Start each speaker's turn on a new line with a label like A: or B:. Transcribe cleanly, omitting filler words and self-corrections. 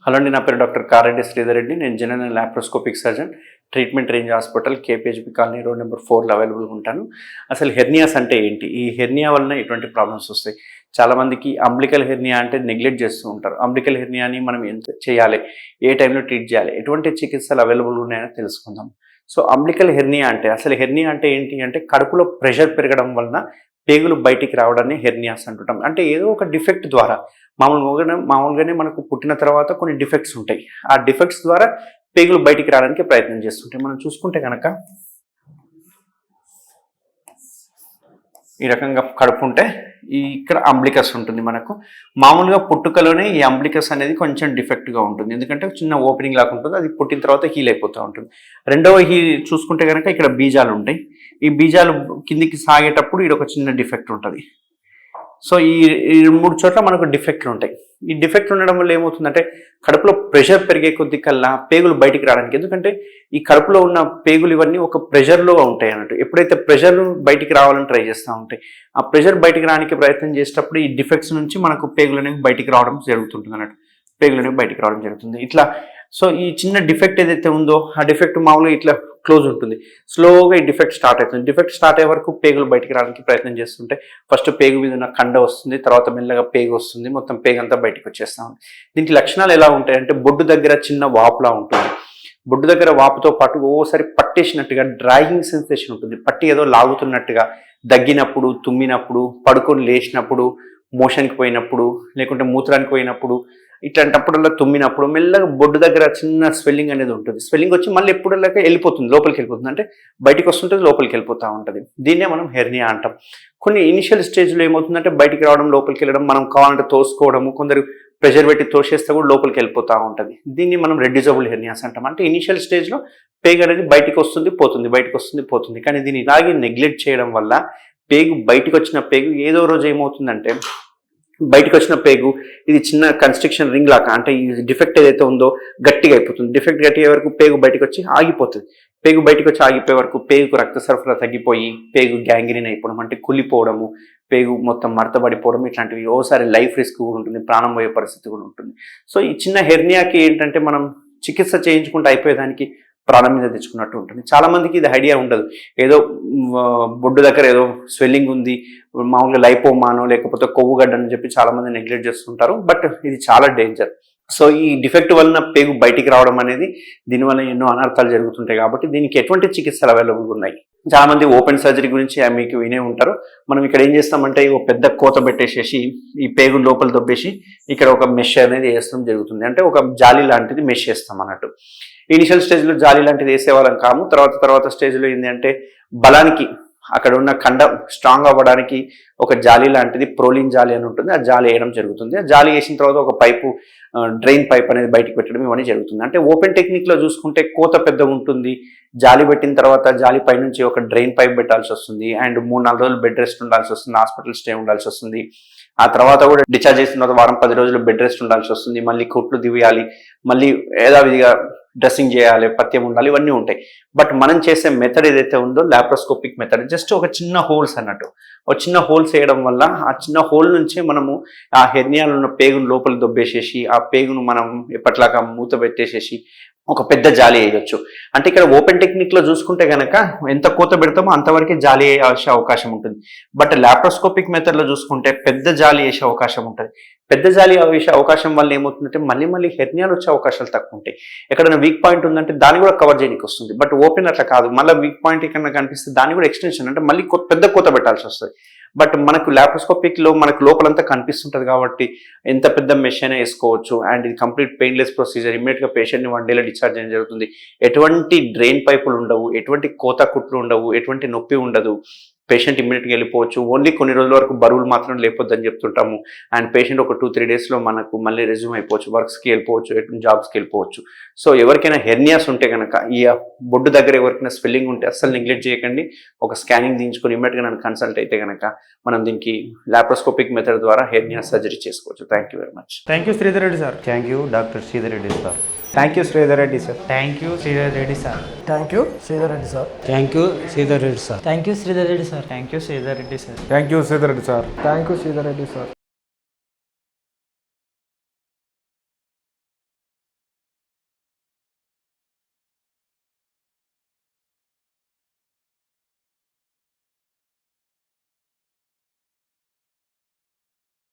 A: Hello అండి, నా పేరు డాక్టర్ కారెడ్డి శ్రీధర్ రెడ్డి. నేను general and laparoscopic surgeon, treatment range hospital, KPHB colony, road number 4లో అవైలబుల్గా ఉంటాను. అసలు హెర్నియాస్ అంటే ఏంటి? ఈ హెర్నియా వలన ఎటువంటి ప్రాబ్లమ్స్ వస్తాయి? చాలామందికి అంబ్లికల్ హెర్నియా అంటే నెగ్లెక్ట్ చేస్తూ ఉంటారు. అంబ్లికల్ హెర్నియాని మనం ఎంత చేయాలి, ఏ టైంలో ట్రీట్ చేయాలి, ఎటువంటి చికిత్సలు అవైలబుల్ ఉన్నాయని తెలుసుకుందాం. సో అంబ్లికల్ హెర్నియా అంటే, అసలు హెర్నియా అంటే ఏంటి అంటే, కడుపులో ప్రెషర్ పెరగడం వలన పేగులు బయటికి రావడాన్ని హెర్నియాస్ అంటుంటాం. అంటే ఏదో ఒక డిఫెక్ట్ ద్వారా, మామూలుగానే మనకు పుట్టిన తర్వాత కొన్ని డిఫెక్ట్స్ ఉంటాయి. ఆ డిఫెక్ట్స్ ద్వారా పేగులు బయటికి రావడానికి ప్రయత్నం చేస్తుంటాయి. మనం చూసుకుంటే కనుక ఈ రకంగా కడుపు ఉంటే ఇక్కడ అంబ్లికస్ ఉంటుంది. మనకు మామూలుగా పుట్టుకలోనే ఈ అంబ్లికస్ అనేది కొంచెం డిఫెక్ట్గా ఉంటుంది, ఎందుకంటే చిన్న ఓపెనింగ్ లాగా ఉంటుంది. అది పుట్టిన తర్వాత హీల్ అయిపోతూ ఉంటుంది. రెండవ హీల్ చూసుకుంటే కనుక ఇక్కడ బీజాలు ఉంటాయి. ఈ బీజాలు కిందికి సాగేటప్పుడు ఇది ఒక చిన్న డిఫెక్ట్ ఉంటుంది. సో ఈ 3 చోట్ల మనకు డిఫెక్ట్లు ఉంటాయి. ఈ డిఫెక్ట్ ఉండడం వల్ల ఏమవుతుందంటే, కడుపులో ప్రెషర్ పెరిగే కొద్ది కల్లా పేగులు బయటికి రావడానికి, ఎందుకంటే ఈ కడుపులో ఉన్న పేగులు ఇవన్నీ ఒక ప్రెషర్లో ఉంటాయి అన్నట్టు. ఎప్పుడైతే ప్రెషర్ బయటికి రావాలని ట్రై చేస్తూ ఉంటాయి, ఆ ప్రెషర్ బయటికి రావడానికి ప్రయత్నం చేసేటప్పుడు ఈ డిఫెక్ట్స్ నుంచి మనకు పేగులు అనేవి బయటికి రావడం జరుగుతుంటుంది అన్నట్టు. పేగులు అనేవి బయటికి రావడం జరుగుతుంది ఇట్లా. సో ఈ చిన్న డిఫెక్ట్ ఏదైతే ఉందో, ఆ డిఫెక్ట్ మామూలుగా ఇట్లా క్లోజ్ ఉంటుంది. స్లోగా ఈ డిఫెక్ట్ స్టార్ట్ అవుతుంది. డిఫెక్ట్ స్టార్ట్ అయ్యే వరకు పేగులు బయటికి రావడానికి ప్రయత్నం చేస్తుంటే, ఫస్ట్ పేగు మీద ఉన్న కండ వస్తుంది, తర్వాత మెల్లగా పేగు వస్తుంది, మొత్తం పేగు అంతా బయటకు వచ్చేస్తూ ఉంది. దీనికి లక్షణాలు ఎలా ఉంటాయంటే, బొడ్డు దగ్గర చిన్న వాపులా ఉంటుంది. బొడ్డు దగ్గర వాపుతో పాటు ఓసారి పట్టేసినట్టుగా డ్రాయింగ్ సెన్సేషన్ ఉంటుంది. పట్టి ఏదో లాగుతున్నట్టుగా, దగ్గినప్పుడు, తుమ్మినప్పుడు, పడుకొని లేచినప్పుడు, మోషన్కి పోయినప్పుడు, లేకుంటే మూత్రానికి పోయినప్పుడు, ఇట్లాంటప్పుడల్లా తుమ్మినప్పుడు మెల్లగా బొడ్డు దగ్గర చిన్న స్వెల్లింగ్ అనేది ఉంటుంది. స్వెల్లింగ్ వచ్చి మళ్ళీ ఎప్పుడల్లాగా వెళ్ళిపోతుంది, లోపలికి వెళ్ళిపోతుంది. అంటే బయటకు వస్తుంటుంది, లోపలికి వెళ్ళిపోతూ ఉంటుంది. దీన్నే మనం హెర్నియా అంటాం. కొన్ని ఇనిషియల్ స్టేజ్లో ఏమవుతుందంటే, బయటికి రావడం, లోపలికి వెళ్ళడం, మనం కావాలంటే తోసుకోవడము, కొందరు ప్రెషర్ పెట్టి తోసేస్తే కూడా లోపలికి వెళ్ళిపోతూ ఉంటుంది. దీన్ని మనం రెడ్యూజబుల్ హెర్నియాస్ అంటాం. అంటే ఇనిషియల్ స్టేజ్లో పేగు అనేది బయటికి వస్తుంది, పోతుంది, బయటకు వస్తుంది, పోతుంది. కానీ దీన్ని ఇలాగే నెగ్లెక్ట్ చేయడం వల్ల పేగు బయటకు వచ్చిన పేగు ఏదో రోజు ఏమవుతుందంటే, బయటకు వచ్చిన పేగు ఇది చిన్న కన్స్ట్రక్షన్ రింగ్ లాగా, అంటే ఈ డిఫెక్ట్ ఏదైతే ఉందో గట్టిగా అయిపోతుంది. డిఫెక్ట్ గట్టిగా వరకు పేగు బయటకు వచ్చి ఆగిపోతుంది. పేగు బయటకు వచ్చి ఆగిపోయే వరకు పేగుకు రక్త సరఫరా తగ్గిపోయి పేగు గ్యాంగ్రీన్ అయిపోవడం, అంటే కుళ్ళిపోవడము, పేగు మొత్తం మడతబడిపోవడం, ఇట్లాంటివి ఓసారి లైఫ్ రిస్క్ కూడా ఉంటుంది, ప్రాణం పోయే పరిస్థితి కూడా ఉంటుంది. సో ఈ చిన్న హెర్నియాకి ఏంటంటే, మనం చికిత్స చేయించుకుంటూ అయిపోయేదానికి ప్రాణం మీద తెచ్చుకున్నట్టు ఉంటుంది. చాలామందికి ఇది ఐడియా ఉండదు. ఏదో బొడ్డు దగ్గర ఏదో స్వెల్లింగ్ ఉంది, మామూలుగా లైపోమానో లేకపోతే కొవ్వుగడ్డ అని చెప్పి చాలామంది నెగ్లెక్ట్ చేస్తుంటారు. బట్ ఇది చాలా డేంజర్. సో ఈ డిఫెక్ట్ వలన పేగు బయటికి రావడం అనేది, దీనివల్ల ఎన్నో అనర్థాలు జరుగుతుంటాయి. కాబట్టి దీనికి ఎటువంటి చికిత్సలు అవైలబుల్ ఉన్నాయి? చాలామంది ఓపెన్ సర్జరీ గురించి మీకు వినే ఉంటారు. మనం ఇక్కడ ఏం చేస్తామంటే, ఒక పెద్ద కోత పెట్టేసేసి ఈ పేగు లోపల దొబ్బేసి ఇక్కడ ఒక మెష్ అనేది వేయడం జరుగుతుంది. అంటే ఒక జాలి లాంటిది మెష్ చేస్తాం అన్నట్టు. ఇనిషియల్ స్టేజ్లో జాలి లాంటిది వేసేవాళ్ళం కాము. తర్వాత స్టేజ్లో ఏంటి అంటే, బలానికి అక్కడ ఉన్న కండ స్ట్రాంగ్ అవ్వడానికి ఒక జాలి లాంటిది, ప్రోలిన్ జాలి అని ఉంటుంది, ఆ జాలి వేయడం జరుగుతుంది. ఆ జాలి వేసిన తర్వాత ఒక పైపు, డ్రైన్ పైప్ అనేది బయటకు పెట్టడం, ఇవన్నీ జరుగుతుంది. అంటే ఓపెన్ టెక్నిక్లో చూసుకుంటే కోత పెద్దగా ఉంటుంది. జాలి పెట్టిన తర్వాత జాలి పైనుంచి ఒక డ్రైన్ పైప్ పెట్టాల్సి వస్తుంది. అండ్ 3-4 రోజులు బెడ్ రెస్ట్ ఉండాల్సి వస్తుంది, హాస్పిటల్ స్టే ఉండాల్సి వస్తుంది. ఆ తర్వాత కూడా డిశ్చార్జ్ చేసిన తర్వాత వారం 10 రోజులు బెడ్ రెస్ట్ ఉండాల్సి వస్తుంది. మళ్ళీ కుట్లు దివ్యాలి, మళ్ళీ యథావిధిగా డ్రెస్సింగ్ చేయాలి, పథ్యం ఉండాలి, ఇవన్నీ ఉంటాయి. బట్ మనం చేసే మెథడ్ ఏదైతే ఉందో, లాప్రోస్కోపిక్ మెథడ్, జస్ట్ ఒక చిన్న హోల్స్ అన్నట్టు, ఒక చిన్న హోల్స్ వేయడం వల్ల ఆ చిన్న హోల్ నుంచే మనము ఆ హెర్నియాలో ఉన్న పేగును లోపల దొబ్బేసేసి, ఆ పేగును మనం ఎప్పట్లాగా మూత పెట్టేసేసి ఒక పెద్ద జాలి వేయవచ్చు. అంటే ఇక్కడ ఓపెన్ టెక్నిక్లో చూసుకుంటే కనుక ఎంత కోత పెడతామో అంతవరకే జాలి వేసే అవకాశం ఉంటుంది. బట్ లాప్రోస్కోపిక్ మెథడ్లో చూసుకుంటే పెద్ద జాలి వేసే అవకాశం ఉంటుంది. పెద్ద జాలి వేసే అవకాశం వల్ల ఏమవుతుందంటే, మళ్ళీ హెర్నియాలు వచ్చే అవకాశాలు తక్కువ ఉంటాయి. ఎక్కడైనా వీక్ పాయింట్ ఉందంటే దాన్ని కూడా కవర్ చేయడానికి వస్తుంది. బట్ ఓపెన్ అట్లా కాదు, మళ్ళీ వీక్ పాయింట్ ఎక్కడ కనిపిస్తే దాన్ని కూడా ఎక్స్టెన్షన్, అంటే మళ్ళీ పెద్ద కోత పెట్టాల్సి వస్తుంది. బట్ మనకు లాప్రోస్కోపిక్లో మనకు లోపలంతా కనిపిస్తుంటుంది కాబట్టి ఎంత పెద్ద మెష్ అయినా వేసుకోవచ్చు. అండ్ ఇది కంప్లీట్ పెయిన్లెస్ ప్రొసీజర్. ఇమ్మీడియట్గా పేషెంట్ని 1 డేలో డిశ్చార్జ్ చేయడం జరుగుతుంది. ఎటువంటి డ్రైన్ పైపులు ఉండవు, ఎటువంటి కోత కుట్లు ఉండవు, ఎటువంటి నొప్పి ఉండదు. పేషెంట్ ఇమ్మీడియట్గా వెళ్ళిపోవచ్చు. ఓన్లీ కొన్ని రోజుల వరకు బరువులు మాత్రం లేపొద్దని చెప్తుంటాము. అండ్ పేషెంట్ ఒక 2-3 డేస్లో మనకు మళ్ళీ రెజ్యూమ్ అయిపోవచ్చు, వర్క్స్కి వెళ్ళిపోవచ్చు, జాబ్స్కి వెళ్ళిపోవచ్చు. సో ఎవరికైనా హెర్నియాస్ ఉంటే కనుక, ఈ బొడ్డు దగ్గర ఎవరికైనా స్వెల్లింగ్ ఉంటే అస్సలు నెగ్లెక్ట్ చేయకండి. ఒక స్కానింగ్ తీయించుకొని ఇమ్మీడియట్గా నన్ను కన్సల్ట్ అయితే కనుక మనం దీనికి లాప్రోస్కోపిక్ మెథడ్ ద్వారా హెర్నియా సర్జరీ చేసుకోవచ్చు. Thank you very much.
B: Thank you Sridhar Reddy sir.
C: Thank you doctor Sridhar Reddy sir.
B: Thank you Sridhar Reddy sir.
D: Thank you Sridhar Reddy sir.
E: Thank you Sridhar Reddy sir.
C: Thank you Sridhar Reddy sir.
D: Thank you Sridhar Reddy sir. Thank you Sridhar Reddy sir.
B: Thank you Sridhar Reddy sir.
E: Thank you Sridhar Reddy sir.